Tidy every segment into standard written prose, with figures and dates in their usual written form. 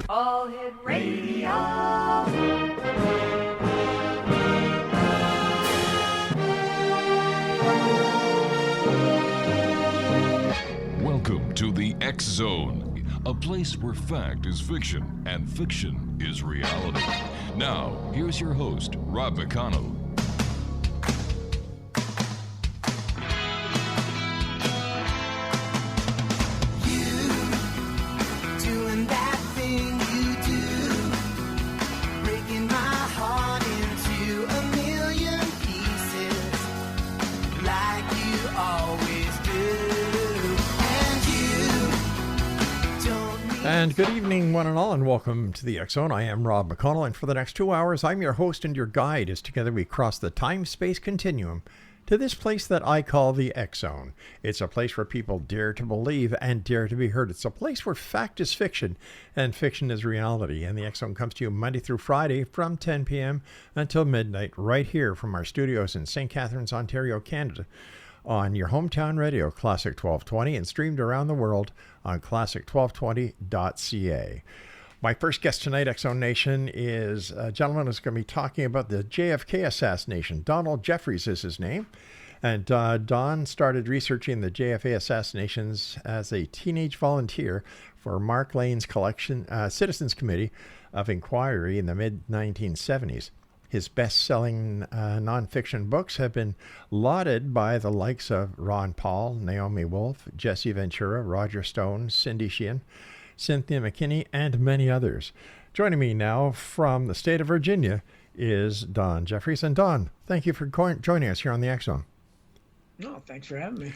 All Hit Radio. Welcome to the X Zone, a place where fact is fiction and fiction is reality. Now, here's your host, Rob McConnell. And good evening, one and all, and welcome to the X Zone. I am Rob McConnell, and for the next 2 hours, I'm your host and your guide as together we cross the time-space continuum to this place that I call the X Zone. It's a place where people dare to believe and dare to be heard. It's a place where fact is fiction and fiction is reality. And the X Zone comes to you Monday through Friday from 10 p.m. until midnight right here from our studios in St. Catharines, Ontario, Canada, on your hometown radio, Classic 1220, and streamed around the world on classic1220.ca. My first guest tonight, X Zone Nation, is a gentleman who's going to be talking about the JFK Assassination. Donald Jeffries is his name. And Don started researching the JFK assassinations as a teenage volunteer for Mark Lane's Citizens Committee of Inquiry in the mid-1970s. His best-selling nonfiction books have been lauded by the likes of Ron Paul, Naomi Wolf, Jesse Ventura, Roger Stone, Cindy Sheehan, Cynthia McKinney, and many others. Joining me now from the state of Virginia is Don Jeffries. And Don, thank you for joining us here on the X Zone. No, thanks for having me.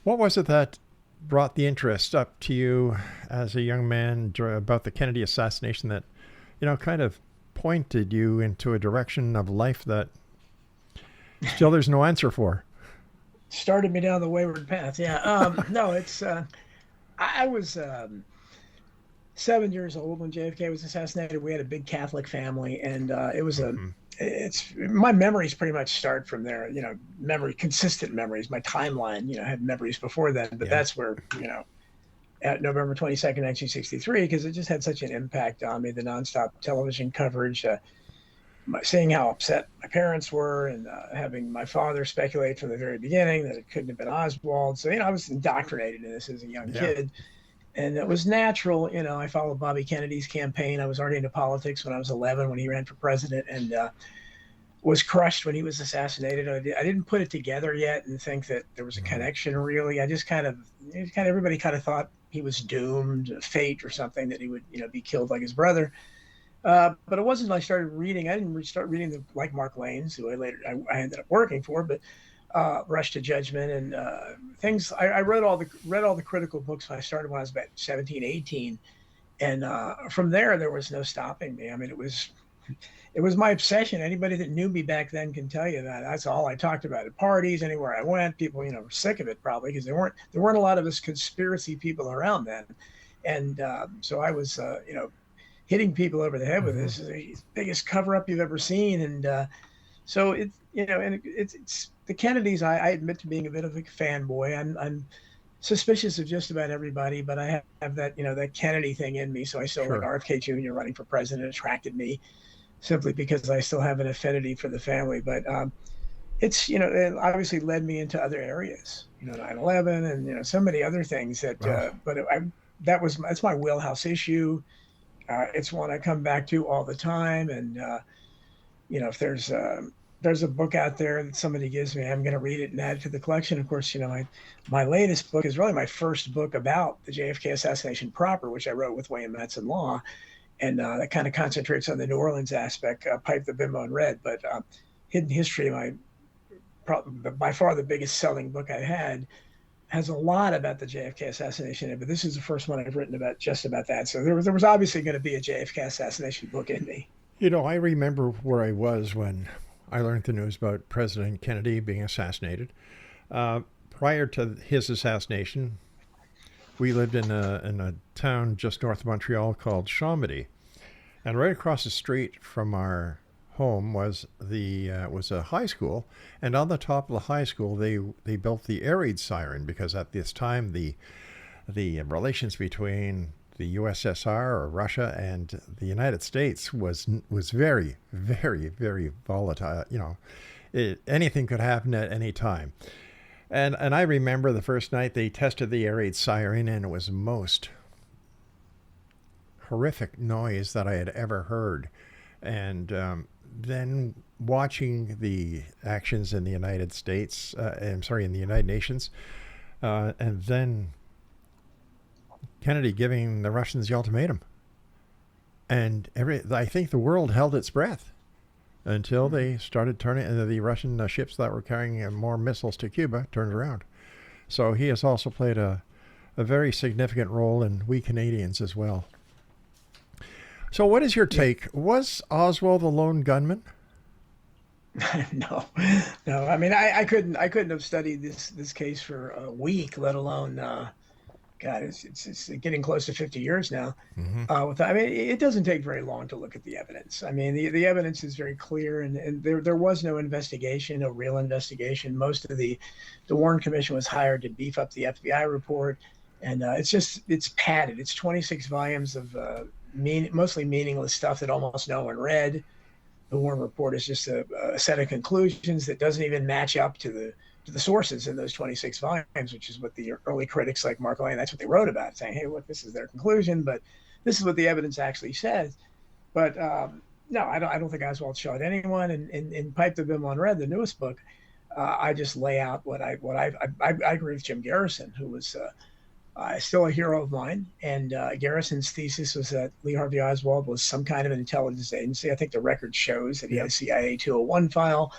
What was it that brought the interest up to you as a young man about the Kennedy assassination that, kind of pointed you into a direction of life that still there's no answer for? Started me down the wayward path. Yeah. No, it's, I was 7 years old when JFK was assassinated. We had a big Catholic family, and it was my memories pretty much start from there, consistent memories. My timeline, had memories before then, but that's where, at November 22nd, 1963, because it just had such an impact on me, the nonstop television coverage, seeing how upset my parents were, and having my father speculate from the very beginning that it couldn't have been Oswald. So, I was indoctrinated in this as a young kid. And it was natural. I followed Bobby Kennedy's campaign. I was already into politics when I was 11 when he ran for president, and was crushed when he was assassinated. I didn't put it together yet and think that there was a connection, really. I just everybody kind of thought he was doomed, fate or something, that he would, be killed like his brother. But it wasn't until I started reading. I didn't start reading like Mark Lane's, who I ended up working for, but Rush to Judgment and things. I read all the critical books when I started when I was about 17, 18. And from there was no stopping me. I mean, it was my obsession. Anybody that knew me back then can tell you that. That's all I talked about at parties, anywhere I went. People, were sick of it probably because there weren't a lot of us conspiracy people around then. And so I was, hitting people over the head with this is the biggest cover up you've ever seen. And so it's the Kennedys. I admit to being a bit of a fanboy. I'm suspicious of just about everybody, but I have that, that Kennedy thing in me. So I still like RFK Jr. running for president attracted me, simply because I still have an affinity for the family. But it's, it obviously led me into other areas, 9/11 and, so many other things that, that's my wheelhouse issue. It's one I come back to all the time. And, if there's a book out there that somebody gives me, I'm going to read it and add it to the collection. Of course, my latest book is really my first book about the JFK assassination proper, which I wrote with William Matson Law. And that kind of concentrates on the New Orleans aspect, Pipe the Bimbo in Red. But Hidden History, by far the biggest selling book I had, has a lot about the JFK assassination in it. But this is the first one I've written about just about that. So there was obviously going to be a JFK assassination book in me. I remember where I was when I learned the news about President Kennedy being assassinated. Prior to his assassination, we lived in a town just north of Montreal called Chambéry, and right across the street from our home was a high school, and on the top of the high school they built the air raid siren, because at this time the the relations between the USSR or Russia and the United States was very, very, very volatile. Anything could happen at any time. And I remember the first night they tested the air raid siren, and it was the most horrific noise that I had ever heard. And then watching the actions in the United States, in the United Nations, and then Kennedy giving the Russians the ultimatum. And I think the world held its breath until they started turning, the Russian ships that were carrying more missiles to Cuba turned around. So he has also played a very significant role, and we Canadians as well. So what is your take? Was Oswald the lone gunman? No. I mean, I couldn't have studied this case for a week, let alone, God, it's getting close to 50 years now. I mean, it doesn't take very long to look at the evidence. I mean, the evidence is very clear, and there was no investigation, no real investigation. Most of the Warren Commission was hired to beef up the FBI report, and it's padded. It's 26 volumes of mostly meaningless stuff that almost no one read. The Warren report is just a set of conclusions that doesn't even match up to the sources in those 26 volumes, which is what the early critics like Mark Lane, that's what they wrote about, saying, hey, look, this is their conclusion, but this is what the evidence actually says. But no, I don't think Oswald shot anyone. And in Pipe the Bim Unread, the newest book, I just lay out what I agree with Jim Garrison, who was still a hero of mine. And Garrison's thesis was that Lee Harvey Oswald was some kind of an intelligence agency. I think the record shows that he had a CIA 201 file.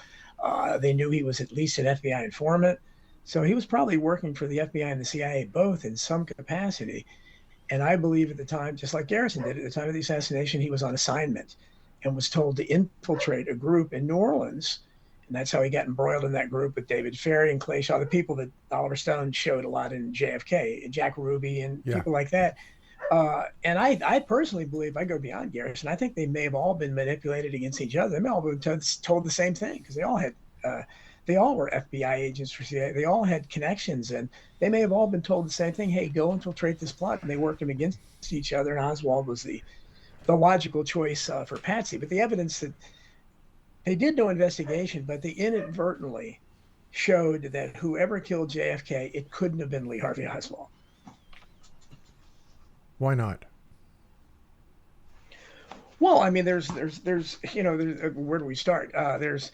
They knew he was at least an FBI informant. So he was probably working for the FBI and the CIA both in some capacity. And I believe at the time, just like Garrison did, at the time of the assassination, he was on assignment and was told to infiltrate a group in New Orleans. And that's how he got embroiled in that group with David Ferry and Clay Shaw, the people that Oliver Stone showed a lot in JFK, and Jack Ruby and people like that. And I personally believe, I go beyond Garrison, I think they may have all been manipulated against each other. They may all have been told the same thing, because they all were FBI agents for CIA. They all had connections, and they may have all been told the same thing. Hey, go infiltrate this plot. And they worked them against each other. And Oswald was the logical choice for Patsy. But the evidence that they did no investigation, but they inadvertently showed that whoever killed JFK, it couldn't have been Lee Harvey Oswald. Why not? Well, I mean, there's where do we start? There's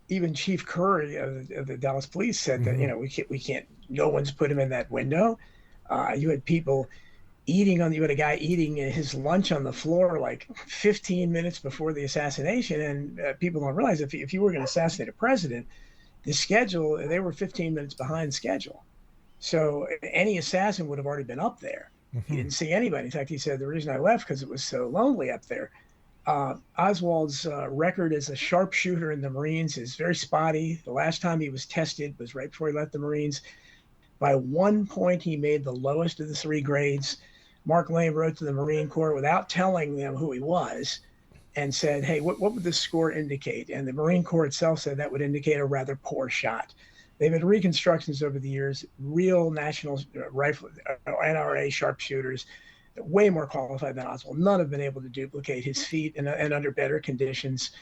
even Chief Curry of the Dallas Police said that we can't. No one's put him in that window. You had people you had a guy eating his lunch on the floor like 15 minutes before the assassination, and people don't realize if you were going to assassinate a president, the schedule, they were 15 minutes behind schedule. So any assassin would have already been up there. He didn't see anybody. In fact, he said the reason I left because it was so lonely up there. Oswald's record as a sharpshooter in the Marines is very spotty. The last time he was tested was right before he left the Marines. By 1 point, he made the lowest of the 3 grades. Mark Lane wrote to the Marine Corps without telling them who he was and said, hey, what would this score indicate? And the Marine Corps itself said that would indicate a rather poor shot. They've had reconstructions over the years, real national rifle, NRA sharpshooters, way more qualified than Oswald. None have been able to duplicate his feat and under better conditions.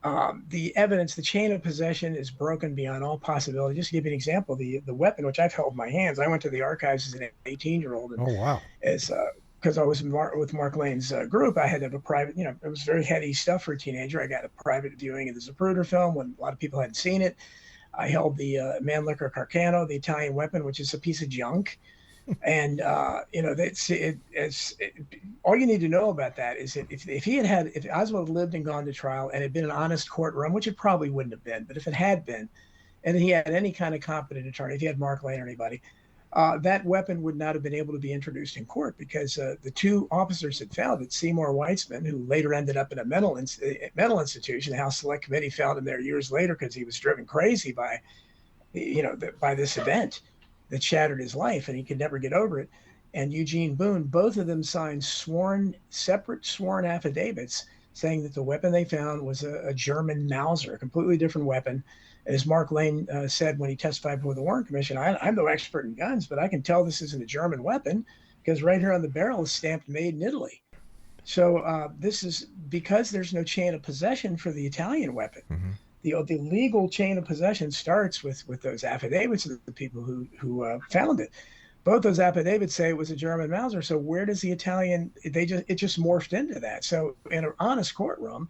The evidence, the chain of possession is broken beyond all possibility. Just to give you an example, the weapon, which I've held in my hands, I went to the archives as an 18-year-old. Oh, wow. Because I was with Mark Lane's group, I had to have a private, it was very heady stuff for a teenager. I got a private viewing of the Zapruder film when a lot of people hadn't seen it. I held the Mannlicher Carcano, the Italian weapon, which is a piece of junk. And, all you need to know about that is that if Oswald lived and gone to trial and had been an honest courtroom, which it probably wouldn't have been, but if it had been, and he had any kind of competent attorney, if he had Mark Lane or anybody, that weapon would not have been able to be introduced in court because the 2 officers had found it. Seymour Weitzman, who later ended up in a mental institution, the House Select Committee found him there years later because he was driven crazy by this event that shattered his life, and he could never get over it. And Eugene Boone, both of them signed separate sworn affidavits saying that the weapon they found was a German Mauser, a completely different weapon. As Mark Lane said when he testified before the Warren Commission, I'm no expert in guns, but I can tell this isn't a German weapon because right here on the barrel is stamped "Made in Italy." So this is because there's no chain of possession for the Italian weapon. Mm-hmm. The legal chain of possession starts with those affidavits of the people who found it. Both those affidavits say it was a German Mauser. So where does the Italian? It just morphed into that. So in an honest courtroom,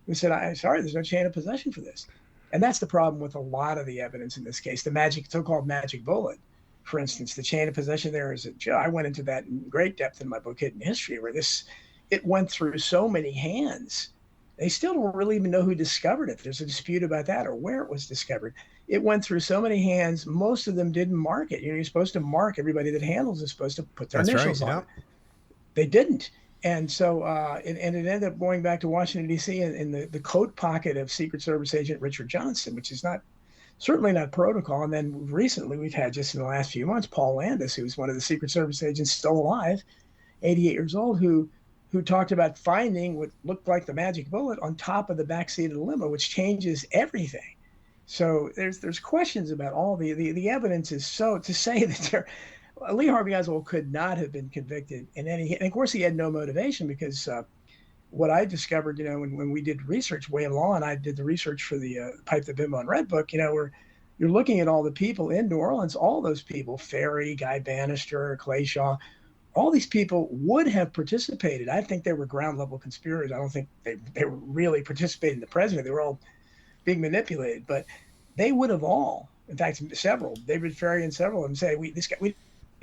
we said, "I'm sorry, there's no chain of possession for this," and that's the problem with a lot of the evidence in this case. The so-called magic bullet, for instance, the chain of possession there is. I went into that in great depth in my book Hidden History, where it went through so many hands. They still don't really even know who discovered it. There's a dispute about that or where it was discovered. It went through so many hands. Most of them didn't mark it. You're supposed to mark. Everybody that handles is supposed to put their initials on it. They didn't. And so it ended up going back to Washington, D.C. in the coat pocket of Secret Service agent Richard Johnson, which is certainly not protocol. And then recently we've had, just in the last few months, Paul Landis, who's one of the Secret Service agents still alive, 88 years old, who talked about finding what looked like the magic bullet on top of the backseat of the limo, which changes everything. So there's questions about all the evidence is so to say that Lee Harvey Oswald could not have been convicted in any, and of course he had no motivation because what I discovered, when we did research, William Law and I did the research for the Pipe the Bimbo and Red book, where you're looking at all the people in New Orleans, all those people, Ferry, Guy Bannister, Clay Shaw, all these people would have participated. I think they were ground level conspirators. I don't think they were really participating in the president. They were all being manipulated, but they would have all, in fact, several, David Ferry and several of them say, we need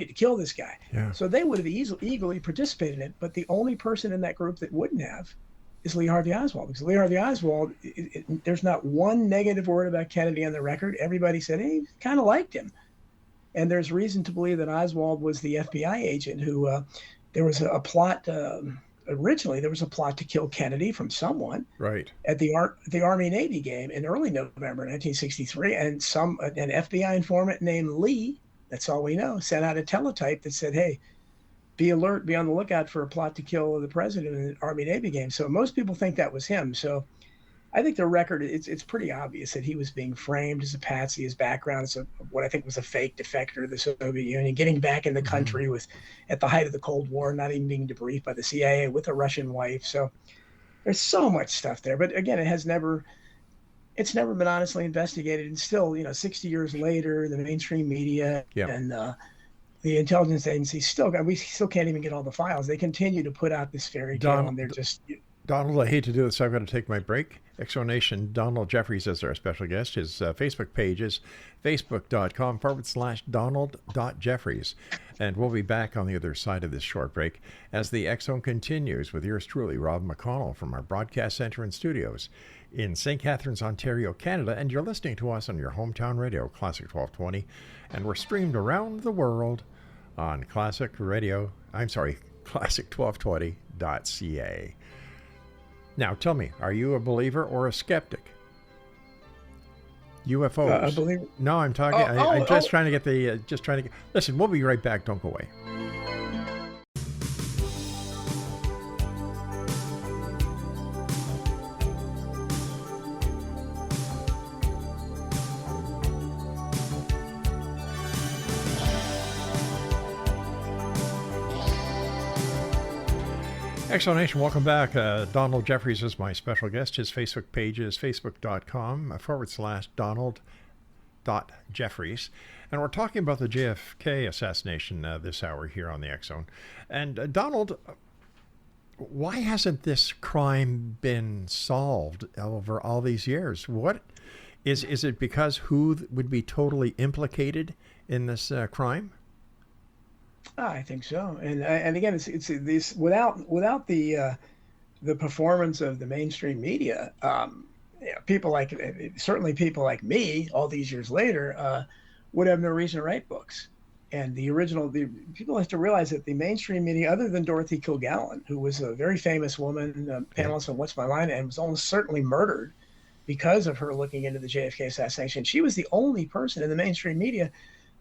to kill this guy. Yeah. So they would have eagerly participated in it. But the only person in that group that wouldn't have is Lee Harvey Oswald, because Lee Harvey Oswald, there's not one negative word about Kennedy on the record. Everybody said, hey, kind of liked him. And there's reason to believe that Oswald was the FBI agent who, there was a plot, originally there was a plot to kill Kennedy from someone right at the Army-Navy game in early November 1963. And an FBI informant named Lee, that's all we know, sent out a teletype that said, hey, be alert, be on the lookout for a plot to kill the president in an Army-Navy game. So most people think that was him. So I think the record, it's pretty obvious that he was being framed as a patsy. His background is what I think was a fake defector of the Soviet Union, getting back in the country at the height of the Cold War, not even being debriefed by the CIA with a Russian wife. So there's so much stuff there. But again, it's never been honestly investigated. And still, 60 years later, the mainstream media and the intelligence agencies we still can't even get all the files. They continue to put out this fairy tale, and they're just... Donald, I hate to do this. I've got to take my break. Exonation, Donald Jeffries is our special guest. His Facebook page is facebook.com/Donald.Jeffries. And we'll be back on the other side of this short break as the X-Zone continues with yours truly, Rob McConnell, from our broadcast center and studios in St. Catharines, Ontario, Canada. And you're listening to us on your hometown radio, Classic 1220. And we're streamed around the world on classic1220.ca. Now, tell me, are you a believer or a skeptic? UFOs. A believer? No, I'm talking. I'm just trying to get the. Listen, we'll be right back. Don't go away. Explanation, welcome back. Donald Jeffries is my special guest. His Facebook page is facebook.com/Donald.Jeffries. And we're talking about the JFK assassination this hour here on the X-Zone. And Donald, why hasn't this crime been solved over all these years? What is it because who would be totally implicated in this crime? I think so, and again, it's this without the performance of the mainstream media, people certainly people like me, all these years later, would have no reason to write books. And the people have to realize that the mainstream media, other than Dorothy Kilgallen, who was a very famous woman, panelist on What's My Line, and was almost certainly murdered because of her looking into the JFK assassination, she was the only person in the mainstream media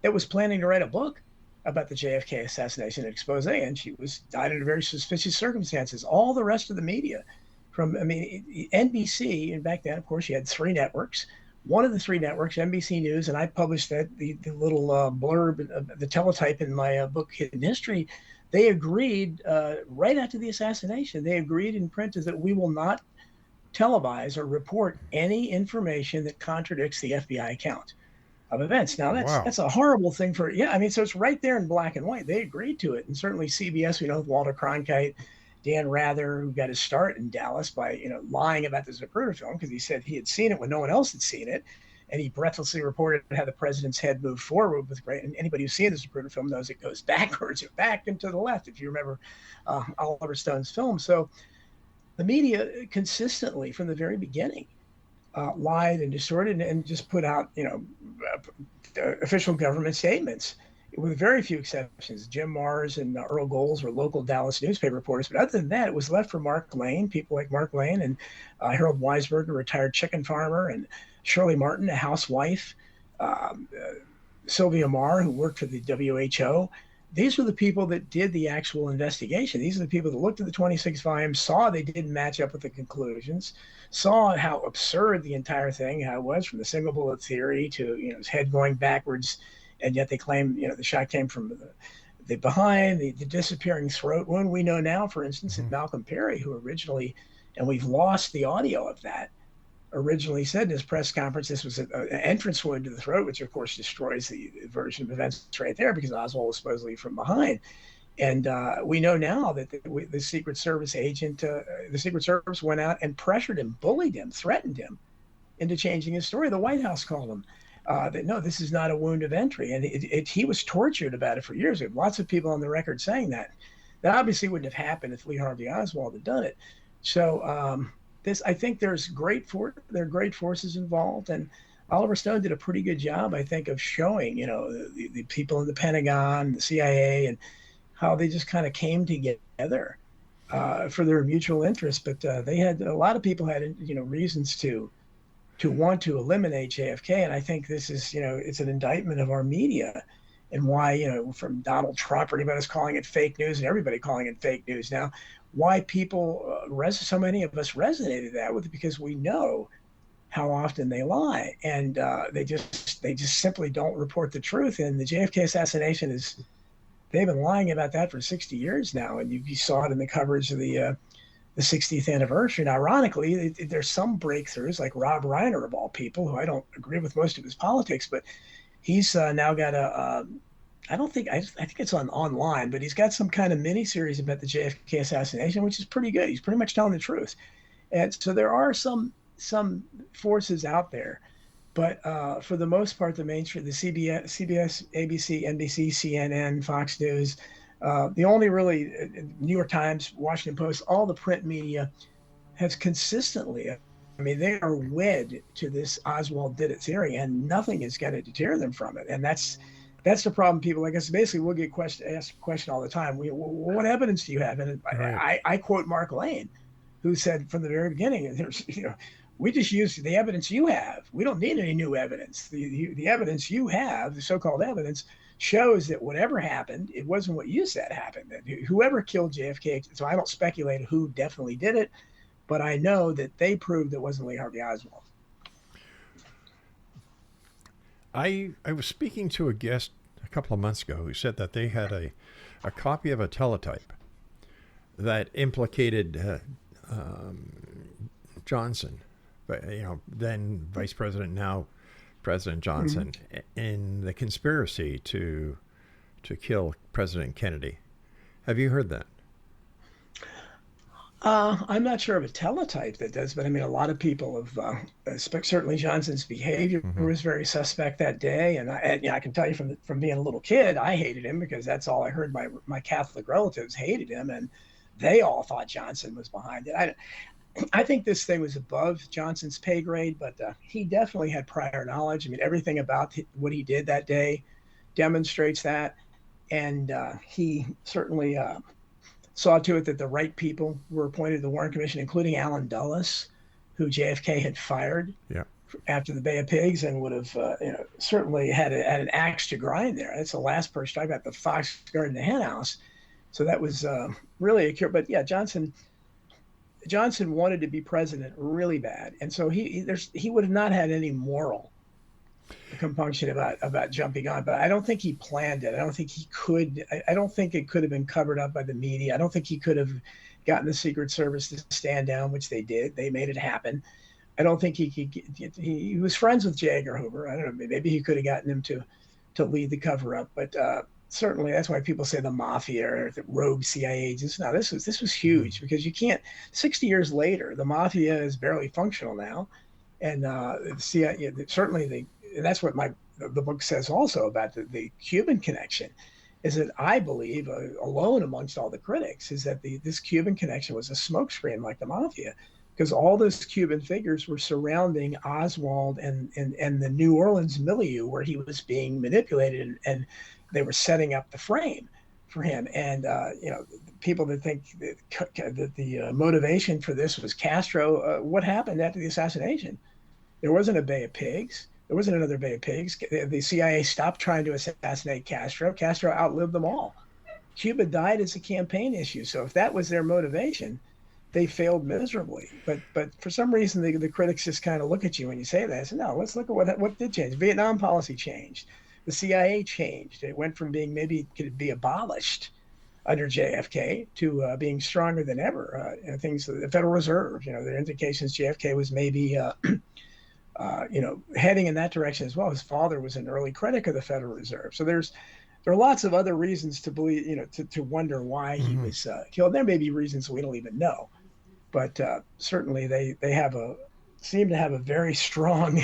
that was planning to write a book about the JFK assassination expose, and she died under very suspicious circumstances. All the rest of the media, NBC, and back then, of course, you had 3 networks. One of the 3 networks, NBC News, and I published the little blurb, the teletype in my book, Hidden History. they agreed right after the assassination. They agreed in print that we will not televise or report any information that contradicts the FBI account of events. Now Wow. that's a horrible thing for, yeah. I mean, so it's right there in black and white. They agreed to it, and certainly CBS, we know, with Walter Cronkite, Dan Rather, who got his start in Dallas by lying about the Zapruder film because he said he had seen it when no one else had seen it, and he breathlessly reported how the president's head moved forward with great. And anybody who's seen the Zapruder film knows it goes backwards or back and to the left, if you remember Oliver Stone's film. So the media consistently, from the very beginning, lied and distorted and just put out, official government statements, with very few exceptions. Jim Mars and Earl Goals were local Dallas newspaper reporters. But other than that, it was left for Mark Lane, people like Mark Lane and Harold Weisberg, a retired chicken farmer, and Shirley Martin, a housewife, Sylvia Marr, who worked for the WHO. These were the people that did the actual investigation. These are the people that looked at the 26 volumes, saw they didn't match up with the conclusions, saw how absurd the entire thing, how it was, from the single bullet theory to his head going backwards, and yet they claim the shot came from the behind, the disappearing throat wound. We know now, for instance, that Malcolm Perry, who originally, and we've lost the audio of that, originally said in his press conference this was an entrance wound to the throat, which of course destroys the version of events right there, because Oswald was supposedly from behind. And we know now that the Secret Service agent, the Secret Service went out and pressured him, bullied him, threatened him into changing his story. The White House called him that no, this is not a wound of entry. And he was tortured about it for years. We have lots of people on the record saying that. That obviously wouldn't have happened if Lee Harvey Oswald had done it. So I think there are great forces involved, and Oliver Stone did a pretty good job, I think, of showing, the people in the Pentagon, the CIA, and how they just kind of came together for their mutual interest. But they had, a lot of people had, reasons to want to eliminate JFK, and I think this is, it's an indictment of our media and why, from Donald Trump, everybody's calling it fake news, and everybody calling it fake news now. Why people, so many of us resonated that with it, because we know how often they lie, and they just simply don't report the truth. And the JFK assassination they've been lying about that for 60 years now, and you saw it in the coverage of the 60th anniversary. And ironically, there's some breakthroughs, like Rob Reiner of all people, who I don't agree with most of his politics, but he's now got I think it's online, but he's got some kind of mini series about the JFK assassination, which is pretty good. He's pretty much telling the truth. And so there are some forces out there, but for the most part, the mainstream, the CBS, ABC, NBC, CNN, Fox News, the only really New York Times, Washington Post, all the print media has consistently, they are wed to this Oswald did it theory, and nothing is going to deter them from it. And that's the problem. People like us, basically, we'll get asked a question all the time. What evidence do you have? And Right. I quote Mark Lane, who said from the very beginning, we just use the evidence you have. We don't need any new evidence. The evidence you have, the so-called evidence, shows that whatever happened, it wasn't what you said happened. That whoever killed JFK, so I don't speculate who definitely did it, but I know that they proved it wasn't Lee Harvey Oswald. I was speaking to a guest a couple of months ago who said that they had a copy of a teletype that implicated Johnson, but then Vice President, now President Johnson, in the conspiracy to kill President Kennedy. Have you heard that? I'm not sure of a teletype that does, but a lot of people have, certainly Johnson's behavior was very suspect that day. And I can tell you from being a little kid, I hated him because that's all I heard. My Catholic relatives hated him, and they all thought Johnson was behind it. I think this thing was above Johnson's pay grade, but he definitely had prior knowledge. Everything about what he did that day demonstrates that. And he certainly saw to it that the right people were appointed to the Warren Commission, including Alan Dulles, who JFK had fired after the Bay of Pigs, and would have certainly had an axe to grind there. That's the last person I got, the fox guarding the hen house. So that was really a cure. But yeah, Johnson wanted to be president really bad, and so he would have not had any moral compunction about jumping on, but I don't think he planned it. I don't think he could. I don't think it could have been covered up by the media. I don't think he could have gotten the Secret Service to stand down, which they did. They made it happen. I don't think he could. He was friends with J. Edgar Hoover. I don't know. Maybe he could have gotten him to lead the cover up, but certainly that's why people say the mafia or the rogue CIA agents. No, this was huge, because you can't. 60 years later, the mafia is barely functional now, and the CIA certainly and that's what the book says also about the Cuban connection, is that I believe, alone amongst all the critics, is that this Cuban connection was a smokescreen like the mafia, because all those Cuban figures were surrounding Oswald and the New Orleans milieu where he was being manipulated, and they were setting up the frame for him. And people that think that the motivation for this was Castro, what happened after the assassination? There wasn't a Bay of Pigs. There wasn't another Bay of Pigs. The CIA stopped trying to assassinate Castro. Castro outlived them all. Cuba died as a campaign issue. So if that was their motivation, they failed miserably. But for some reason, the critics just kind of look at you when you say that. I said, no, let's look at what did change. Vietnam policy changed. The CIA changed. It went from being maybe could be abolished under JFK to being stronger than ever. Things, the Federal Reserve, there are indications JFK was maybe heading in that direction as well. His father was an early critic of the Federal Reserve. So there are lots of other reasons to believe, to wonder why he was killed. There may be reasons we don't even know, but certainly they seem to have a very strong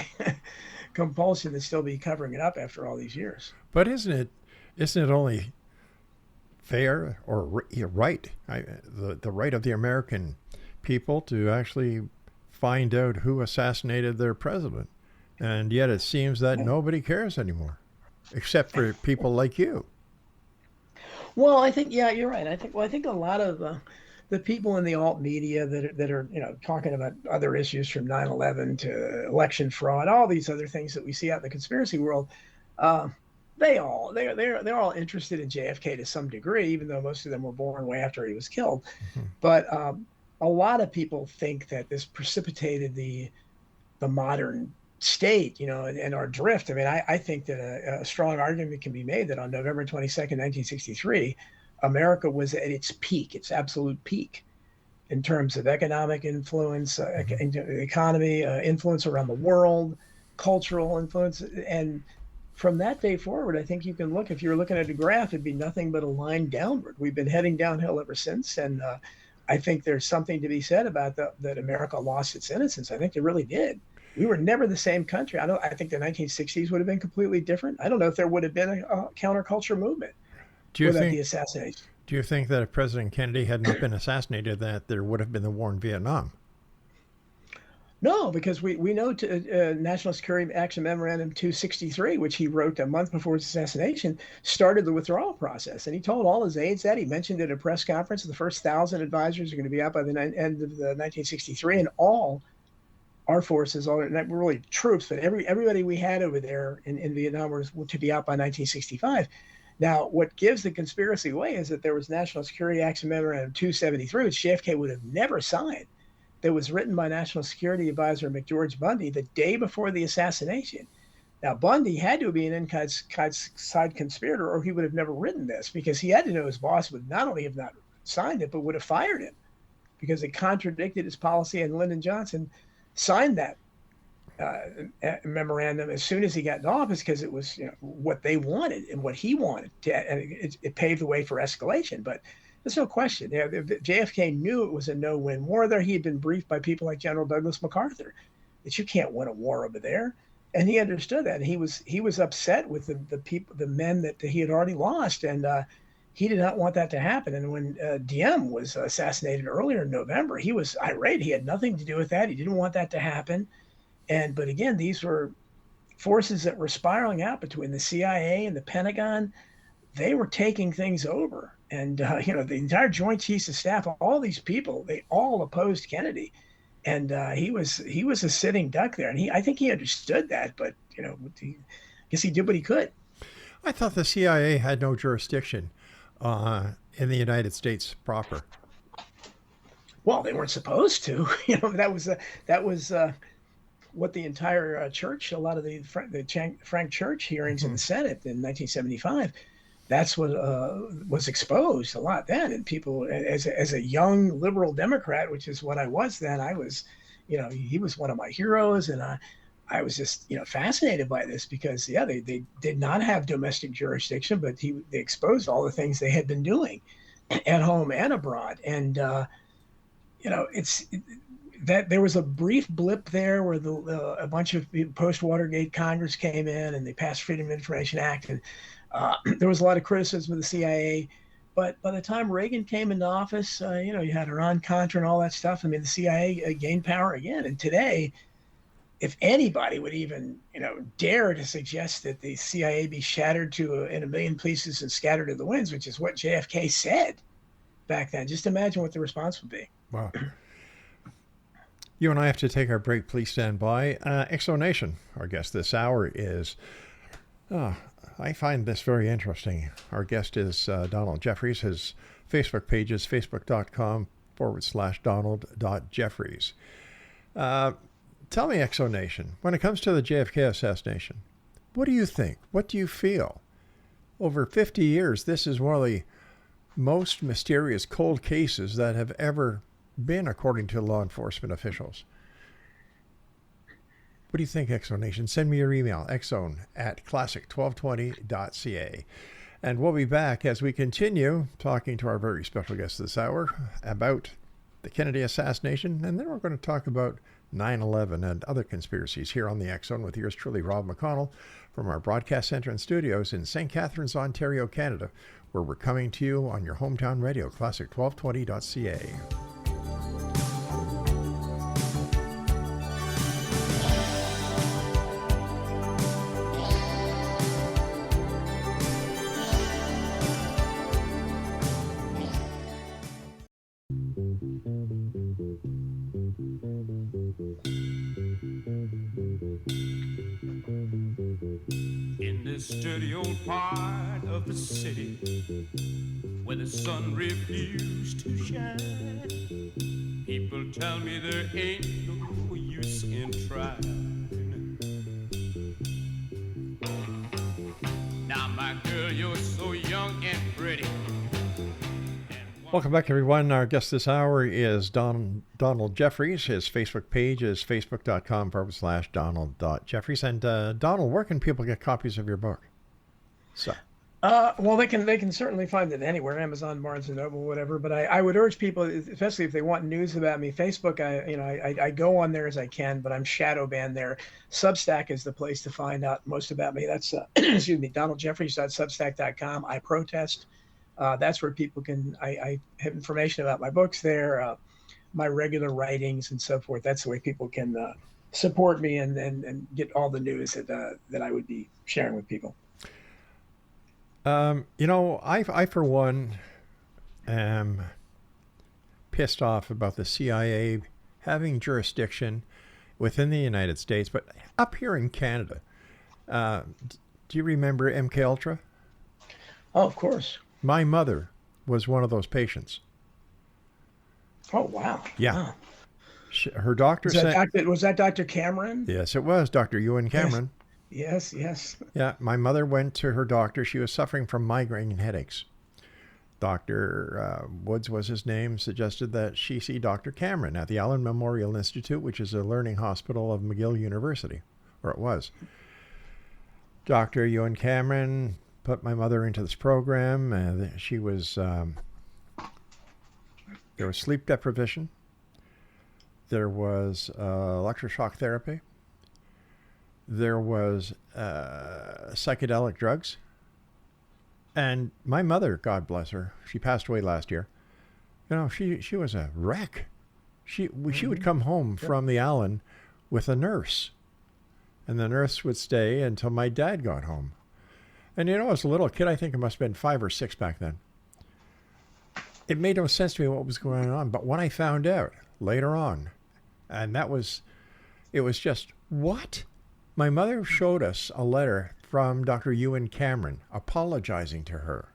compulsion to still be covering it up after all these years. But isn't it only fair or right, the right of the American people to actually find out who assassinated their president? And yet it seems that nobody cares anymore, except for people like you. Well, I think, yeah, you're right. I think a lot of the people in the alt media that are talking about other issues from 9/11 to election fraud, all these other things that we see out in the conspiracy world, they're all interested in JFK to some degree, even though most of them were born way after he was killed. Mm-hmm. But a lot of people think that this precipitated the modern state, and our drift. I mean, I think that a strong argument can be made that on November 22nd, 1963, America was at its peak, its absolute peak, in terms of economic influence, economy, influence around the world, cultural influence. And from that day forward, I think you can look, if you're looking at a graph, it'd be nothing but a line downward. We've been heading downhill ever since. And I think there's something to be said about that America lost its innocence. I think it really did. We were never the same country. I think the 1960s would have been completely different. I don't know if there would have been a counterculture movement without the assassination. Do you think that if President Kennedy had not been assassinated, that there would have been the war in Vietnam? No, because we know National Security Action Memorandum 263, which he wrote a month before his assassination, started the withdrawal process. And he told all his aides that. He mentioned at a press conference the first 1,000 advisors are going to be out by the end of the 1963, and all our forces, not really troops, but everybody we had over there in Vietnam was to be out by 1965. Now, what gives the conspiracy away is that there was National Security Action Memorandum 273, which JFK would have never signed, that was written by National Security Advisor McGeorge Bundy the day before the assassination. Now, Bundy had to be an inside conspirator, or he would have never written this, because he had to know his boss would not only have not signed it, but would have fired him, because it contradicted his policy, and Lyndon Johnson signed that memorandum as soon as he got in office, because it was what they wanted and what he wanted, and it paved the way for escalation. But there's no question. JFK knew it was a no-win war there. He had been briefed by people like General Douglas MacArthur that you can't win a war over there, and he understood that. And he was upset with the men that he had already lost, and he did not want that to happen. And when Diem was assassinated earlier in November, he was irate. He had nothing to do with that. He didn't want that to happen. But again, these were forces that were spiraling out between the CIA and the Pentagon. They were taking things over. And, the entire Joint Chiefs of Staff, all these people, they all opposed Kennedy. And he was a sitting duck there. And I think he understood that, but, I guess he did what he could. I thought the CIA had no jurisdiction in the United States proper. Well, they weren't supposed to. That was what the entire church, a lot of the Frank Church hearings in the Senate in 1975, that's what was exposed a lot then. And people, as a young liberal Democrat, which is what I was then, I was, he was one of my heroes, and I was just, fascinated by this because, they did not have domestic jurisdiction, but they exposed all the things they had been doing at home and abroad. And, that there was a brief blip there where a bunch of post-Watergate Congress came in and they passed Freedom of Information Act. And there was a lot of criticism of the CIA. But by the time Reagan came into office, you had Iran-Contra and all that stuff. I mean, the CIA gained power again. And today, if anybody would even, dare to suggest that the CIA be shattered in a million pieces and scattered to the winds, which is what JFK said back then, just imagine what the response would be. Wow. You and I have to take our break. Please stand by. Exonation, our guest this hour is, I find this very interesting. Our guest is Donald Jeffries. His Facebook page is facebook.com/Donald.Jeffries. Tell me, Exonation, when it comes to the JFK assassination, what do you think? What do you feel? Over 50 years, this is one of the most mysterious cold cases that have ever been, according to law enforcement officials. What do you think, Exonation? Send me your email, exone@classic1220.ca. And we'll be back as we continue talking to our very special guest this hour about the Kennedy assassination, and then we're going to talk about 9/11 and other conspiracies here on the X-Zone with yours truly, Rob McConnell, from our broadcast center and studios in St. Catharines, Ontario, Canada, where we're coming to you on your hometown radio, classic1220.ca. Dirty old part of the city where the sun refused to shine. People tell me there ain't no use in trying. Now, my girl, you're so young and pretty. Welcome back, everyone. Our guest this hour is Donald Jeffries. His Facebook page is facebook.com/Donald.Jeffries. And Donald, where can people get copies of your book? So, well, they can certainly find it anywhere, Amazon, Barnes and Noble, whatever. But I would urge people, especially if they want news about me, Facebook. I go on there as I can, but I'm shadow banned there. Substack is the place to find out most about me. That's excuse me, DonaldJeffries.substack.com. I protest. That's where people can. I have information about my books there, my regular writings and so forth. That's the way people can support me and get all the news that I would be sharing with people. I for one am pissed off about the CIA having jurisdiction within the United States, but up here in Canada. Do you remember MK Ultra? Oh, of course. My mother was one of those patients. Oh, wow. Yeah. Wow. Her doctor said... Was that Dr. Cameron? Yes, it was Dr. Ewan Cameron. Yes. Yeah, my mother went to her doctor. She was suffering from migraine and headaches. Dr. Woods was his name, suggested that she see Dr. Cameron at the Allen Memorial Institute, which is a learning hospital of McGill University, or it was. Dr. Ewan Cameron put my mother into this program. She was, there was sleep deprivation. There was electroshock therapy. There was psychedelic drugs. And my mother, God bless her, she passed away last year. She was a wreck. She would come home from the Allen with a nurse. And the nurse would stay until my dad got home. And as a little kid, I think it must have been 5 or 6 back then. It made no sense to me what was going on. But when I found out later on, and it was just, what? My mother showed us a letter from Dr. Ewan Cameron apologizing to her.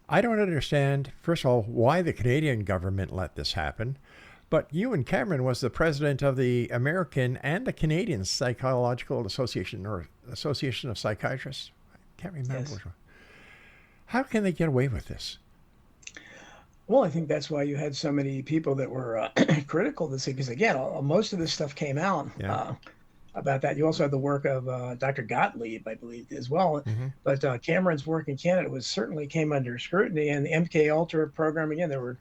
I don't understand, first of all, why the Canadian government let this happen. But Ewan Cameron was the president of the American and the Canadian Psychological Association, or Association of Psychiatrists. I can't remember Yes. which one. How can they get away with this? Well, I think that's why you had so many people that were critical of this, because again, most of this stuff came out about that. You also had the work of Dr. Gottlieb, I believe, as well. Mm-hmm. But Cameron's work in Canada certainly came under scrutiny, and the MK Ultra program, again, there were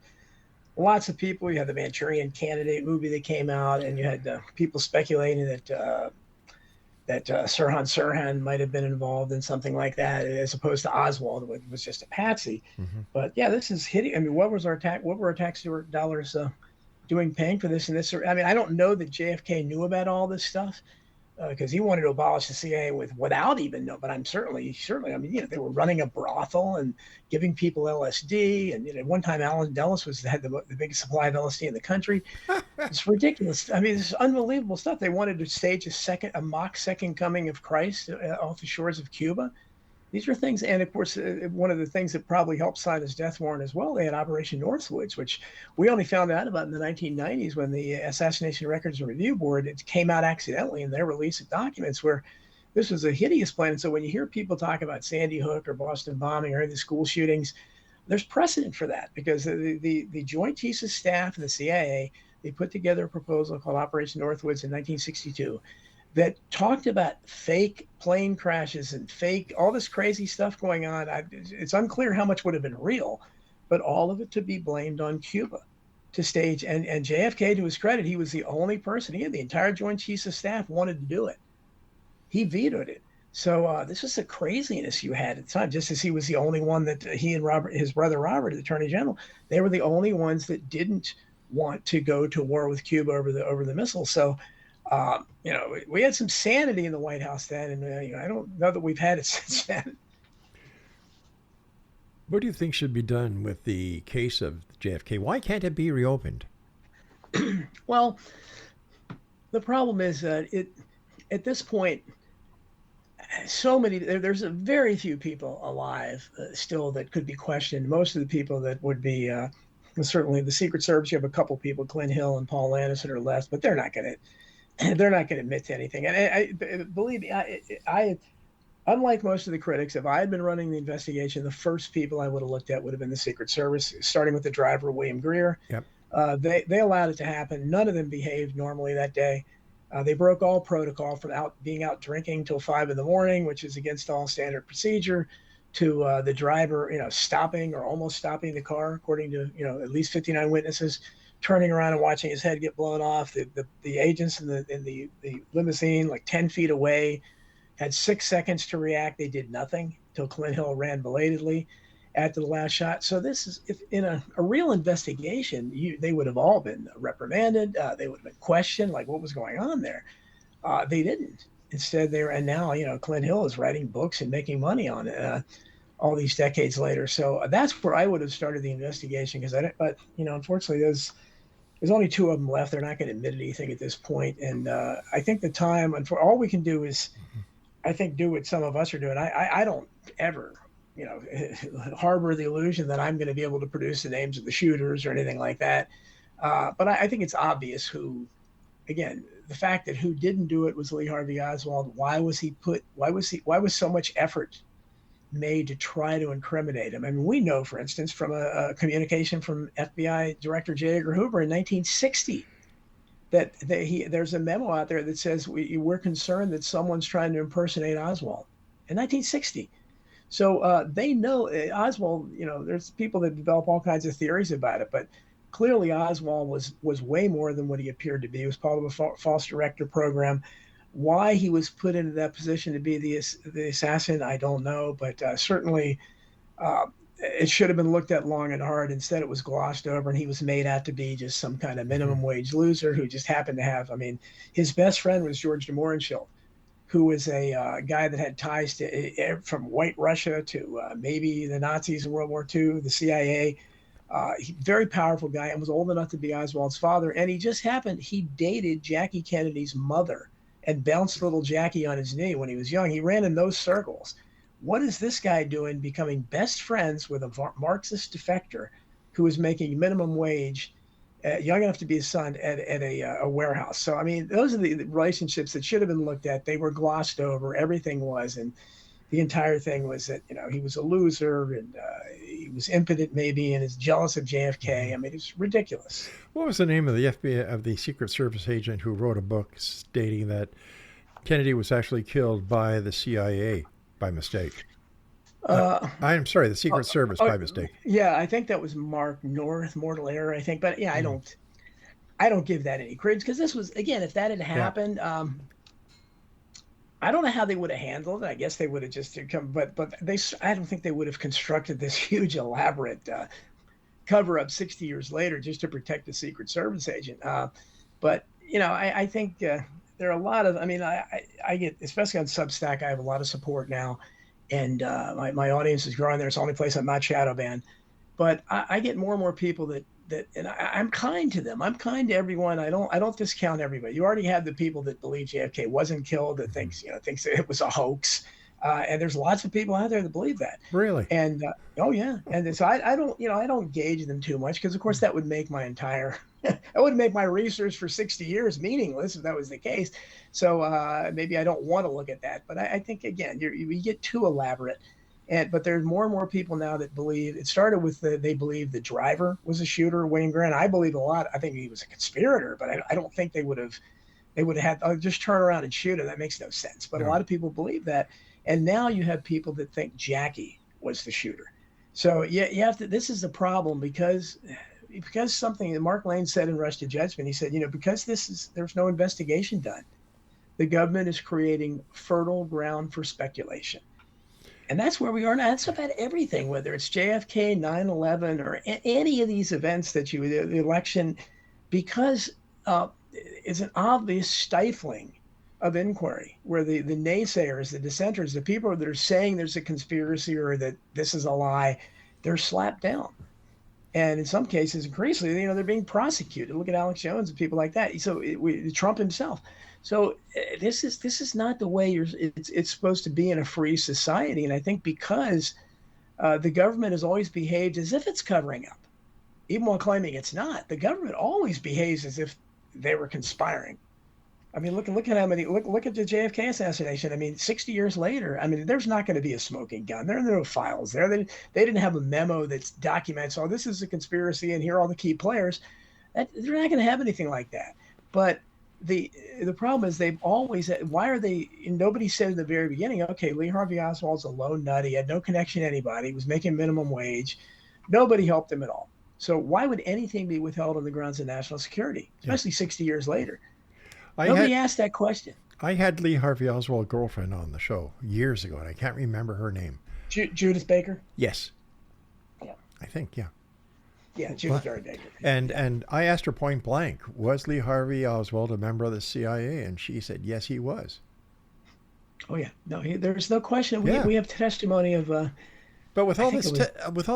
lots of people. You had the Manchurian Candidate movie that came out, and you had people speculating that Sirhan Sirhan might have been involved in something like that, as opposed to Oswald, who was just a patsy. Mm-hmm. But yeah, this is hitting. I mean, what were our tax dollars doing, paying for this and this? I mean, I don't know that JFK knew about all this stuff, because he wanted to abolish the CIA without even know. But I'm certainly. I mean, they were running a brothel and giving people LSD. And at one time, Alan Dulles had the biggest supply of LSD in the country. It's ridiculous. I mean, it's unbelievable stuff. They wanted to stage a mock second coming of Christ off the shores of Cuba. These are things, and of course, one of the things that probably helped sign his death warrant as well, they had Operation Northwoods, which we only found out about in the 1990s when the Assassination Records and Review Board, it came out accidentally in their release of documents, where this was a hideous plan. And so when you hear people talk about Sandy Hook or Boston bombing or any of the school shootings, there's precedent for that, because the Joint Chiefs of Staff and the CIA, they put together a proposal called Operation Northwoods in 1962 that talked about fake plane crashes and fake, all this crazy stuff going on. It's unclear how much would have been real, but all of it to be blamed on Cuba to stage. And JFK, to his credit, he was the only person, the entire Joint Chiefs of Staff wanted to do it. He vetoed it. So this was the craziness you had at the time, just as he was the only one that he and his brother Robert, the Attorney General, they were the only ones that didn't want to go to war with Cuba over the missiles. So, we had some sanity in the White House then, and I don't know that we've had it since then. What do you think should be done with the case of JFK? Why can't it be reopened? Well, the problem is that at this point, there's a very few people alive still that could be questioned. Most of the people that would be, certainly the Secret Service, you have a couple people, Clint Hill and Paul Anderson, are left, but they're not going to admit to anything. And I believe me, I unlike most of the critics, if I had been running the investigation, the first people I would have looked at would have been the Secret Service, starting with the driver, William Greer. Yep. They allowed it to happen. None of them behaved normally that day. They broke all protocol, from being out drinking till 5 a.m, which is against all standard procedure, to the driver, stopping or almost stopping the car, according to at least 59 witnesses, turning around and watching his head get blown off. The agents in the limousine, like 10 feet away, had 6 seconds to react. They did nothing until Clint Hill ran belatedly after the last shot. So this is, if in a real investigation, they would have all been reprimanded. They would have been questioned, like what was going on there. They didn't. Instead, and now Clint Hill is writing books and making money on it all these decades later. So that's where I would have started the investigation, but unfortunately, there's only 2 of them left. They're not going to admit anything at this point. And I think the time, and for all we can do is, I think, do what some of us are doing. I don't ever, harbor the illusion that I'm going to be able to produce the names of the shooters or anything like that. But I think it's obvious who, again, the fact that who didn't do it was Lee Harvey Oswald. Why was so much effort made to try to incriminate him? I mean, we know, for instance, from a communication from FBI Director J. Edgar Hoover in 1960, that there's a memo out there that says we're concerned that someone's trying to impersonate Oswald in 1960. So they know Oswald, there's people that develop all kinds of theories about it, but clearly Oswald was way more than what he appeared to be. He was part of a false director program. Why he was put into that position to be the assassin, I don't know, but certainly it should have been looked at long and hard. Instead, it was glossed over, and he was made out to be just some kind of minimum wage loser who just happened to have, his best friend was George de Mohrenschildt, who was a guy that had ties to from White Russia to maybe the Nazis in World War II, the CIA. Very powerful guy, and was old enough to be Oswald's father. And he dated Jackie Kennedy's mother and bounced little Jackie on his knee when he was young. He ran in those circles. What is this guy doing, becoming best friends with a Marxist defector who is making minimum wage young enough to be his son at a warehouse. So, I mean, those are the relationships that should have been looked at. They were glossed over. Everything was, and the entire thing was that, he was a loser and he was impotent maybe and is jealous of JFK. I mean, it's ridiculous. What was the name of the FBI, of the Secret Service agent who wrote a book stating that Kennedy was actually killed by the CIA by mistake? I'm sorry, the Secret Service by mistake. Yeah, I think that was Mark North, mortal error, I think. But yeah, I don't give that any credence, because this was, again, if that had happened, I don't know how they would have handled it. I guess they would have just come, but I don't think they would have constructed this huge, elaborate cover up 60 years later just to protect the Secret Service agent. But I think there are a lot of. I mean, I get, especially on Substack, I have a lot of support now, and my audience is growing there. It's the only place I'm not shadow banned, but I get more and more people that, and I'm kind to them. I'm kind to everyone. I don't discount everybody. You already have the people that believe JFK wasn't killed, that thinks that it was a hoax, and there's lots of people out there that believe that. Really? And oh yeah, and so I don't gauge them too much, because of course that would make my entire that would make my research for 60 years meaningless if that was the case. So maybe I don't want to look at that. But I think, again, we get too elaborate. But there's more and more people now that believe. It started with they believe the driver was a shooter, Wayne Grant. I believe a lot. I think he was a conspirator, but I don't think they would have had just turn around and shoot him. That makes no sense. But a lot of people believe that. And now you have people that think Jackie was the shooter. So you have to. This is the problem, because something that Mark Lane said in Rush to Judgment. He said, because there's no investigation done, the government is creating fertile ground for speculation. And that's where we are now. That's about everything, whether it's JFK, 9/11, or any of these events the election, because it's an obvious stifling of inquiry, where the naysayers, the dissenters, the people that are saying there's a conspiracy or that this is a lie, they're slapped down. And in some cases, increasingly, they're being prosecuted. Look at Alex Jones and people like that. So Trump himself. So this is not the way it's supposed to be in a free society. And I think because the government has always behaved as if it's covering up, even while claiming it's not. The government always behaves as if they were conspiring. I mean, look at how many. Look at the JFK assassination. I mean, 60 years later, I mean, there's not going to be a smoking gun. There are no files there. They didn't have a memo that documents, oh, this is a conspiracy and here are all the key players. They're not going to have anything like that. But the problem is they've always. Why are they? Nobody said in the very beginning, okay, Lee Harvey Oswald's a lone nut. He had no connection to anybody. He was making minimum wage. Nobody helped him at all. So why would anything be withheld on the grounds of national security, especially 60 years later? Nobody asked that question. I had Lee Harvey Oswald's girlfriend on the show years ago, and I can't remember her name. Judith Baker? Yes. Yeah. I think, yeah. Yeah, Judith Baker. And I asked her point blank, was Lee Harvey Oswald a member of the CIA? And she said, yes, he was. Oh, yeah. No, there's no question. We have testimony of... But with all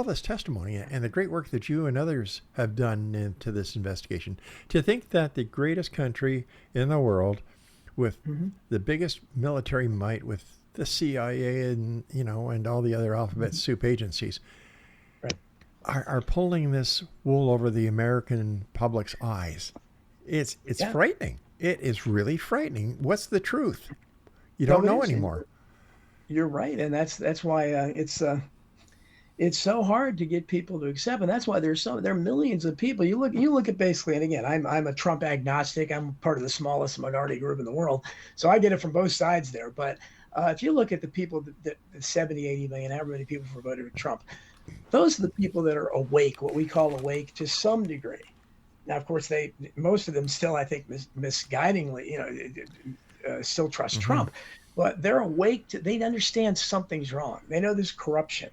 this testimony and the great work that you and others have done into this investigation, to think that the greatest country in the world, with the biggest military might, with the CIA and and all the other alphabet soup agencies, right, are pulling this wool over the American public's eyes, it's frightening. It is really frightening. What's the truth? You don't know anymore. You're right, and that's why it's so hard to get people to accept, and that's why there are millions of people. You look at basically, and again, I'm a Trump agnostic. I'm part of the smallest minority group in the world, so I get it from both sides there. But if you look at the people that 70, 80 million, however many people voted for Trump, those are the people that are awake, what we call awake to some degree. Now, of course, most of them still, I think, misguidingly, still trust Trump, but they're awake they understand something's wrong. They know there's corruption.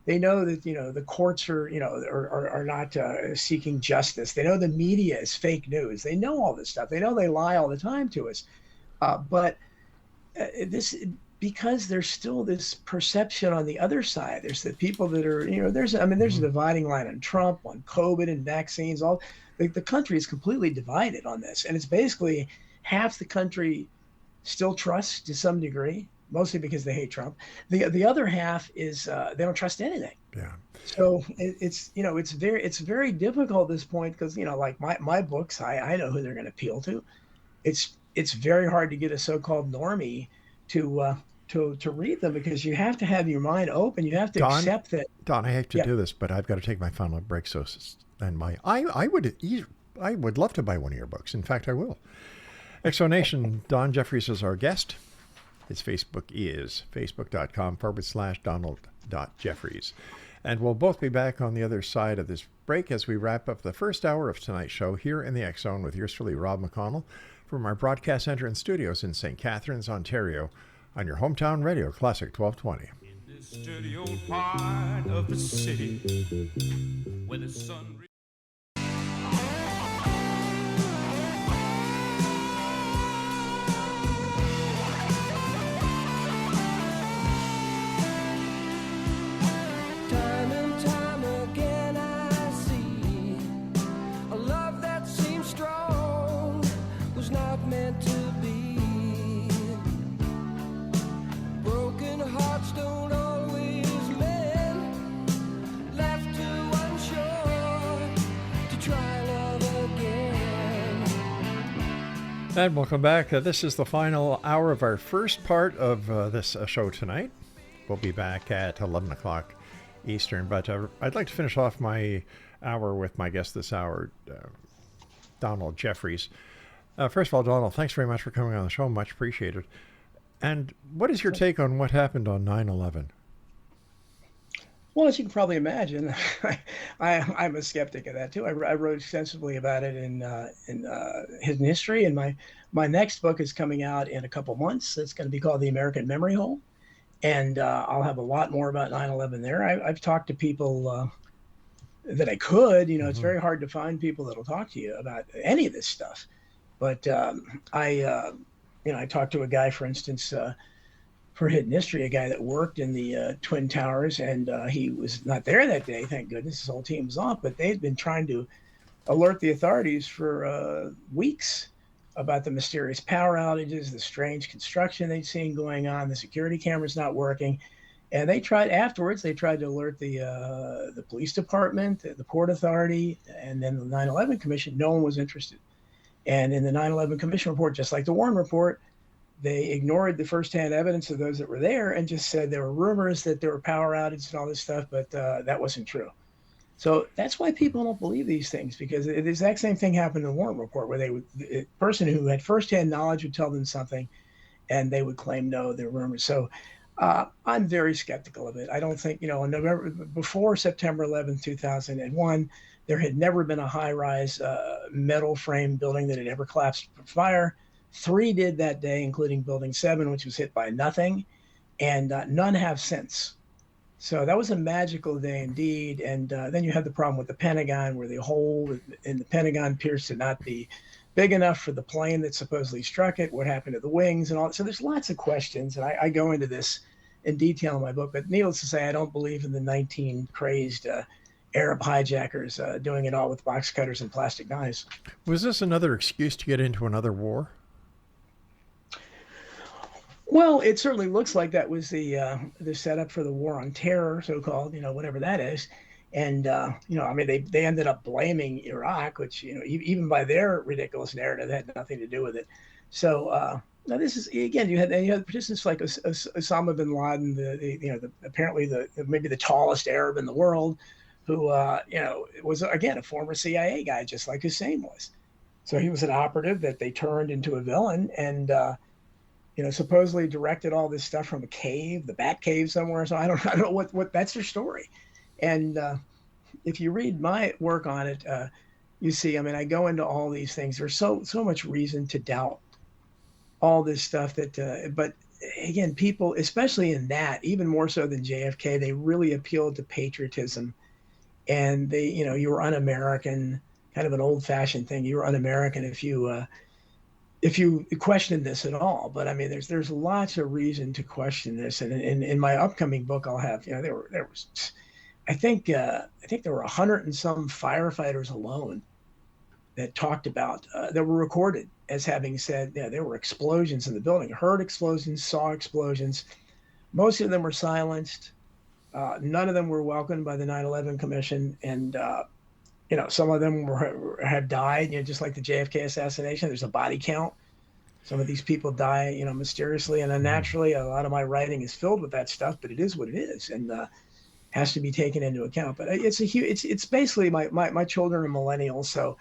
They know that the courts are not seeking justice. They know the media is fake news. They know all this stuff. They know they lie all the time to us. But because there's still this perception on the other side. There's the people that are there's a dividing line on Trump, on COVID and vaccines. The country is completely divided on this, and it's basically half the country still trusts to some degree. mostly because they hate Trump. The other half is they don't trust anything. Yeah. So it's very difficult at this point because like my books, I know who they're going to appeal to. It's very hard to get a so-called normie to read them because you have to have your mind open. You have to accept that. Don, I hate to do this, but I've got to take my final break. So, and I would love to buy one of your books. In fact, I will. Exonation, Don Jeffries is our guest. His Facebook is facebook.com/Donald.Jeffries. And we'll both be back on the other side of this break as we wrap up the first hour of tonight's show here in the X Zone with yours truly, Rob McConnell, from our broadcast center and studios in St. Catharines, Ontario, on your hometown radio, Classic 1220. In this dirty old part of the city where the sun... And welcome back. This is the final hour of our first part of this show tonight. We'll be back at 11 o'clock Eastern, but I'd like to finish off my hour with my guest this hour, Donald Jeffries. First of all, Donald, thanks very much for coming on the show. Much appreciated. And what is your take on what happened on 9/11? Well, as you can probably imagine, I'm a skeptic of that too. I wrote extensively about it in Hidden History, and my next book is coming out in a couple months. It's going to be called The American Memory Hole, and I'll have a lot more about 9/11 there. I've talked to people that I could. It's very hard to find people that'll talk to you about any of this stuff. But I talked to a guy, for instance, for Hidden History, a guy that worked in the Twin Towers, and he was not there that day, thank goodness. His whole team was off, but they had been trying to alert the authorities for weeks about the mysterious power outages, the strange construction they'd seen going on, the security cameras not working. And they tried to alert the police department, the Port Authority, and then the 9/11 Commission. No one was interested. And in the 9/11 Commission report, just like the Warren report, they ignored the firsthand evidence of those that were there and just said there were rumors that there were power outages and all this stuff, but that wasn't true. So that's why people don't believe these things, because the exact same thing happened in the Warren report, where the person who had firsthand knowledge would tell them something, and they would claim no, they're rumors. So I'm very skeptical of it. I don't think, before September 11th, 2001, there had never been a high-rise metal frame building that had ever collapsed from fire. 3 did that day, including Building 7, which was hit by nothing, and none have since. So that was a magical day indeed. And then you had the problem with the Pentagon, where the hole in the Pentagon appears to not be big enough for the plane that supposedly struck it. What happened to the wings and all that? So there's lots of questions, and I go into this in detail in my book. But needless to say, I don't believe in the 19 crazed Arab hijackers doing it all with box cutters and plastic knives. Was this another excuse to get into another war? Well, it certainly looks like that was the setup for the war on terror, so-called, whatever that is. And, they ended up blaming Iraq, which, even by their ridiculous narrative, had nothing to do with it. So now this is, again, you had participants like Osama bin Laden, apparently maybe the tallest Arab in the world, who, was, again, a former CIA guy, just like Hussein was. So he was an operative that they turned into a villain, and, supposedly directed all this stuff from a cave, the Bat Cave somewhere. So I don't know what that's their story. And if you read my work on it, you see, I go into all these things. There's so much reason to doubt all this stuff but again, people, especially in that, even more so than JFK, they really appealed to patriotism. And they, you were un-American, kind of an old fashioned thing. You were un-American if you question this at all. But there's lots of reason to question this. And in my upcoming book, I'll have, I think there were 100 and some firefighters alone that talked about, that were recorded as having said, yeah, there were explosions in the building, heard explosions, saw explosions. Most of them were silenced. None of them were welcomed by the 9/11 Commission. And, some of them have died, just like the JFK assassination. There's a body count. Some of these people die, mysteriously and unnaturally. A lot of my writing is filled with that stuff, but it is what it is, and has to be taken into account. But it's basically my children are millennials, so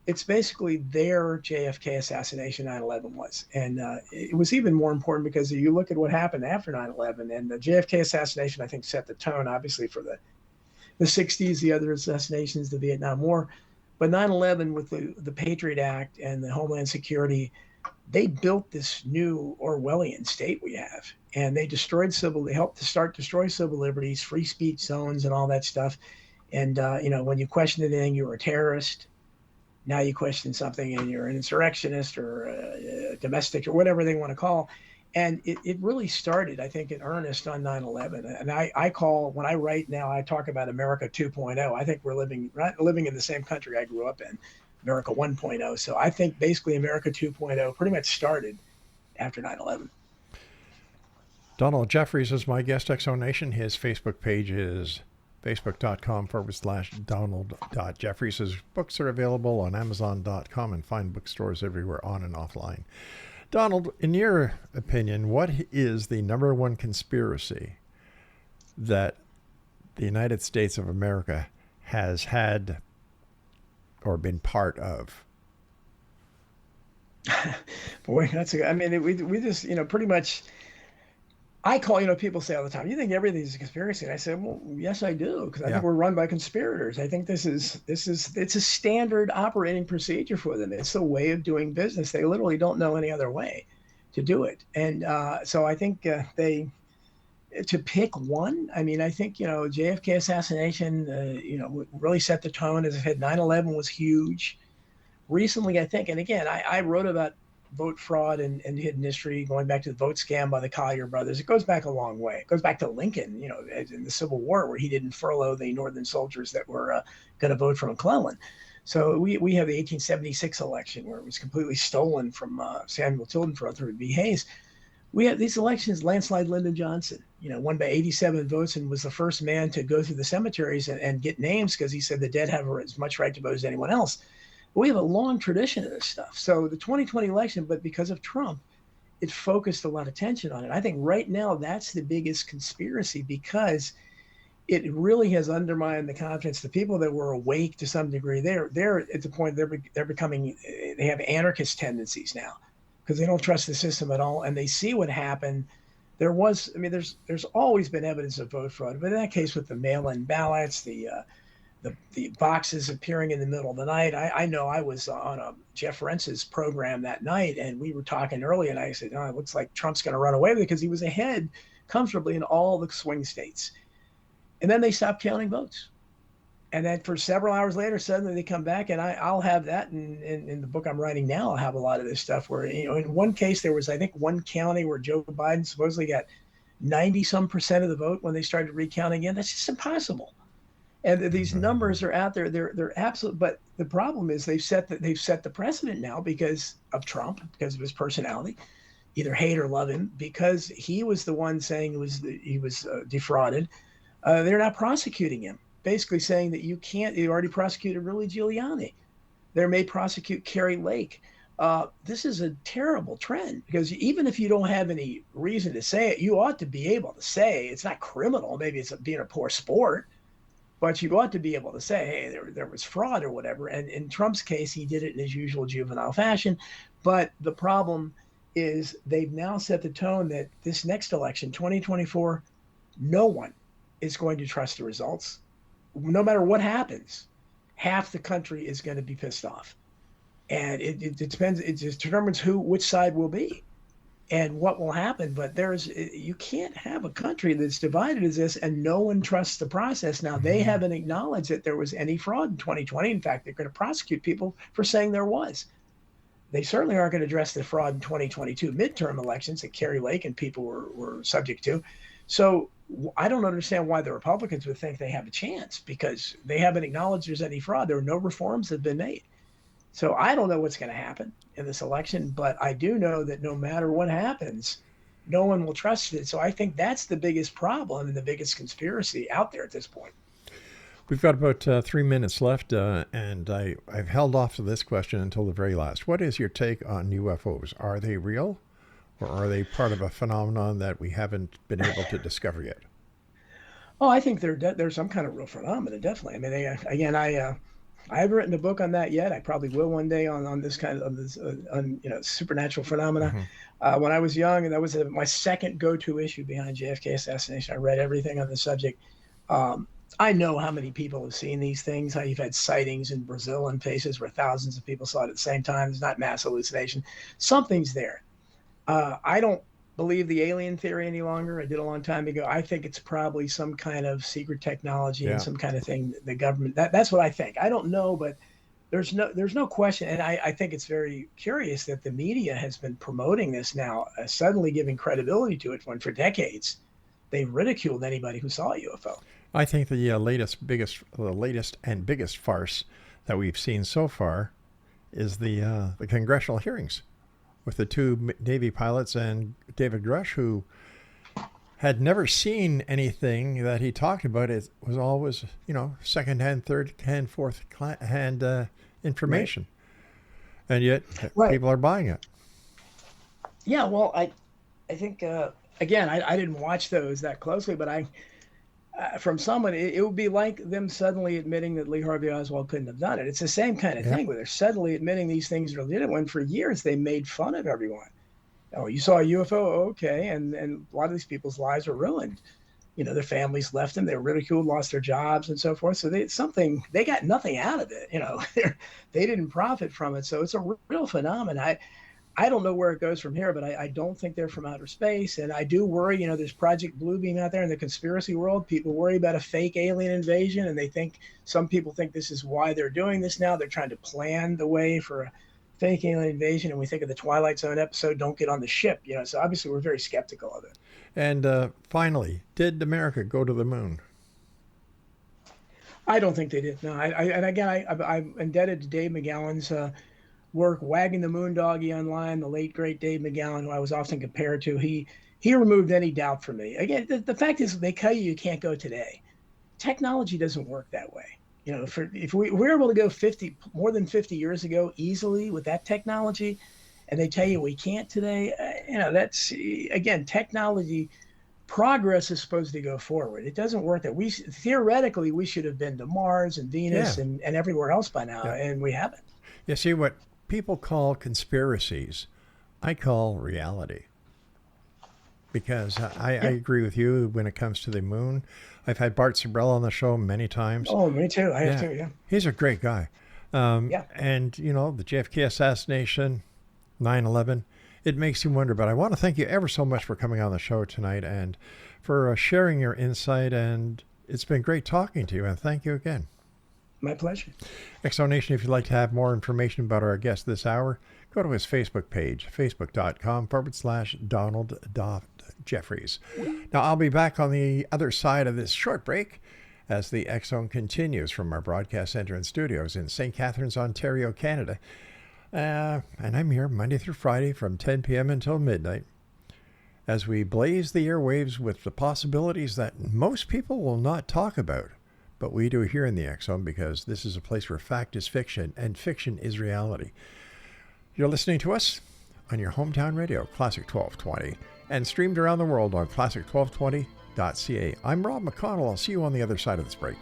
it's basically their JFK assassination 9/11 was. And it was even more important because you look at what happened after 9/11, and the JFK assassination, I think, set the tone, obviously, for the 60s, the other assassinations, the Vietnam War. But 9/11, with the Patriot Act and the Homeland Security, they built this new Orwellian state we have. And they helped to destroy civil liberties, free speech zones, and all that stuff. And, when you question anything, you were a terrorist. Now you question something and you're an insurrectionist or a domestic or whatever they want to call. And it really started, I think, in earnest on 9/11. And when I write now, I talk about America 2.0. I think we're living in the same country I grew up in, America 1.0. So I think basically America 2.0 pretty much started after 9/11. Donald Jeffries is my guest, Exonation. His Facebook page is facebook.com/Donald.Jeffries. His books are available on Amazon.com and fine bookstores everywhere on and offline. Donald, in your opinion, what is the number one conspiracy that the United States of America has had or been part of? Boy, we just, pretty much, I call, people say all the time, you think everything's a conspiracy? And I say, well, yes, I do, because I think we're run by conspirators. I think it's a standard operating procedure for them. It's a way of doing business. They literally don't know any other way to do it. And so I think to pick one, I think, JFK assassination, really set the tone. As I said, 9/11 was huge. Recently, I think, and again, I wrote about vote fraud and hidden history, going back to the vote scam by the Collier brothers. It goes back a long way. It goes back to Lincoln, in the Civil War, where he didn't furlough the Northern soldiers that were going to vote for McClellan. So we have the 1876 election, where it was completely stolen from Samuel Tilden for Rutherford B. Hayes. We have these elections, landslide Lyndon Johnson, won by 87 votes and was the first man to go through the cemeteries and get names, because he said the dead have as much right to vote as anyone else. We have a long tradition of this stuff. So the 2020 election, but because of Trump, it focused a lot of attention on it. I think right now that's the biggest conspiracy, because it really has undermined the confidence. The people that were awake to some degree, they're at the point they're becoming, they have anarchist tendencies now, because they don't trust the system at all, and they see what happened. There's always been evidence of vote fraud, but in that case with the mail-in ballots, the boxes appearing in the middle of the night. I know I was on Jeff Rentz's program that night, and we were talking early, and I said, it looks like Trump's going to run away with it, because he was ahead comfortably in all the swing states. And then they stopped counting votes. And then for several hours later, suddenly they come back, and I'll have that in the book I'm writing now. I'll have a lot of this stuff where, in one case, there was, I think, one county where Joe Biden supposedly got 90% of the vote when they started recounting again. That's just impossible. And these numbers are out there. They're absolute. But the problem is they've set the precedent now because of Trump, because of his personality. Either hate or love him, because he was the one saying he was defrauded. They're not prosecuting him, basically saying that you can't. You already prosecuted Rudy Giuliani. They may prosecute Kerry Lake. This is a terrible trend, because even if you don't have any reason to say it, you ought to be able to say it's not criminal. Maybe it's being a poor sport. But you ought to be able to say, hey, there was fraud or whatever. And in Trump's case, he did it in his usual juvenile fashion. But the problem is they've now set the tone that this next election, 2024, no one is going to trust the results. No matter what happens, half the country is going to be pissed off. And it depends. It just determines which side will be and what will happen. But you can't have a country that's divided as this and no one trusts the process. Now, they haven't acknowledged that there was any fraud in 2020. In fact, they're going to prosecute people for saying there was. They certainly aren't going to address the fraud in 2022 midterm elections that Kerry Lake and people were subject to. So I don't understand why the Republicans would think they have a chance, because they haven't acknowledged there's any fraud. There are no reforms that have been made. So I don't know what's going to happen in this election, but I do know that no matter what happens, no one will trust it. So I think that's the biggest problem and the biggest conspiracy out there at this point. We've got about 3 minutes left, and I've held off to this question until the very last. What is your take on UFOs? Are they real, or are they part of a phenomenon that we haven't been able to discover yet? Oh, I think there's some kind of real phenomena, definitely. I mean, again, I haven't written a book on that yet. I probably will one day on this kind of supernatural phenomena. Mm-hmm. When I was young, and that was my second go-to issue behind JFK assassination. I read everything on the subject. I know how many people have seen these things, how you've had sightings in Brazil and places where thousands of people saw it at the same time. It's not mass hallucination. Something's there. I don't believe the alien theory any longer. I did a long time ago. I think it's probably some kind of secret technology and some kind of thing. The government, that's what I think. I don't know, but there's no question. And I think it's very curious that the media has been promoting this now, suddenly giving credibility to it when for decades they ridiculed anybody who saw a UFO. I think the latest and biggest farce that we've seen so far is the congressional hearings with the two Navy pilots and David Grush, who had never seen anything that he talked about. It was always, second-hand, third-hand, fourth-hand information. Right. And yet people are buying it. Yeah, well, I think, again, I didn't watch those that closely, but from someone, it would be like them suddenly admitting that Lee Harvey Oswald couldn't have done it. It's the same kind of thing where they're suddenly admitting these things are legitimate when for years they made fun of everyone. Oh, you saw a UFO? Okay. And a lot of these people's lives were ruined. Their families left them. They were ridiculed, lost their jobs and so forth. So they got nothing out of it. They didn't profit from it. So it's a real phenomenon. I don't know where it goes from here, but I don't think they're from outer space. And I do worry, there's Project Bluebeam out there in the conspiracy world. People worry about a fake alien invasion, and some people think this is why they're doing this now. They're trying to plan the way for a fake alien invasion. And we think of the Twilight Zone episode, Don't Get on the Ship. So obviously we're very skeptical of it. And finally, did America go to the moon? I don't think they did. No, I'm indebted to Dave McGowan's work, Wagging the Moon Doggy online, the late, great Dave McGowan, who I was often compared to. He removed any doubt from me. Again, the fact is, they tell you can't go today. Technology doesn't work that way. If we were able to go more than 50 years ago easily with that technology, and they tell you we can't today, that's, again, technology progress is supposed to go forward. It doesn't work that theoretically we should have been to Mars and Venus and everywhere else by now, and we haven't. You see, what people call conspiracies, I call reality. Because I agree with you when it comes to the moon. I've had Bart Sibrel on the show many times. Oh, me too. I have too, yeah. He's a great guy. And, the JFK assassination, 9/11, it makes you wonder. But I want to thank you ever so much for coming on the show tonight and for sharing your insight. And it's been great talking to you. And thank you again. My pleasure. Exonation, if you'd like to have more information about our guest this hour, go to his Facebook page, facebook.com/Donald.Jeffries. Now, I'll be back on the other side of this short break as the X Zone continues from our broadcast center and studios in St. Catharines, Ontario, Canada. And I'm here Monday through Friday from 10 p.m. until midnight as we blaze the airwaves with the possibilities that most people will not talk about. But we do here in the X Zone because this is a place where fact is fiction and fiction is reality. You're listening to us on your hometown radio, Classic 1220, and streamed around the world on classic1220.ca. I'm Rob McConnell. I'll see you on the other side of this break.